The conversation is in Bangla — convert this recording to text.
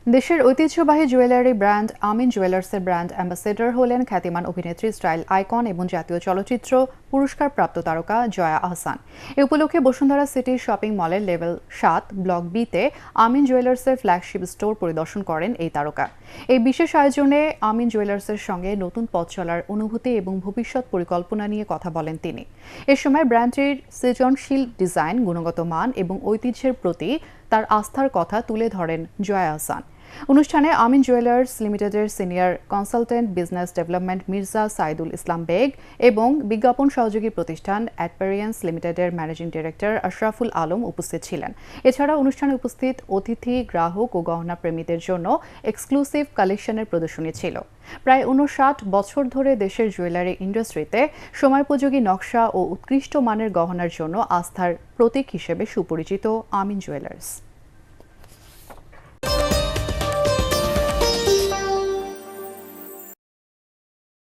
দেশের ঐতিহ্যবাহী জুয়েলারি ব্র্যান্ড আমিন জুয়েলার্সের ব্র্যান্ড অ্যাম্বাসেডর হলেন খ্যাতিমান অভিনেত্রী, স্টাইল আইকন এবং জাতীয় চলচ্চিত্র পুরস্কারপ্রাপ্ত তারকা জয়া আহসান। এ উপলক্ষে বসুন্ধরা সিটি শপিং মলের লেভেল ৭ ব্লক বিতে আমিন জুয়েলার্সের ফ্ল্যাগশিপ স্টোর পরিদর্শন করেন এই তারকা। এই বিশেষ আয়োজনে আমিন জুয়েলার্সের সঙ্গে নতুন পথ চলার অনুভূতি এবং ভবিষ্যৎ পরিকল্পনা নিয়ে কথা বলেন তিনি। এ সময় ব্র্যান্ডটির সৃজনশীল ডিজাইন, গুণগত মান এবং ঐতিহ্যের প্রতি তার আস্থার কথা তুলে ধরেন জয়া আহসান। অনুষ্ঠানে আমিন জুয়েলার্স লিমিটেডের senior consultant business development Mirza Saidul Islam Baig এবং বিজ্ঞাপন সহযোগী প্রতিষ্ঠান অ্যাডপেরিয়েন্স লিমিটেডের ম্যানেজিং ডিরেক্টর আশরাফুল আলম উপস্থিত ছিলেন। এছাড়া অনুষ্ঠানে উপস্থিত অতিথি, গ্রাহক ও গহনা প্রেমীদের জন্য এক্সক্লুসিভ কালেকশনের প্রদর্শনী ছিল। প্রায় ৫৯ বছর ধরে দেশের জুয়েলারি ইন্ডাস্ট্রিতে সময়োপযোগী নকশা ও উৎকৃষ্ট মানের গহনার জন্য আস্থার প্রতীক হিসেবে সুপরিচিত আমিন জুয়েলার্স।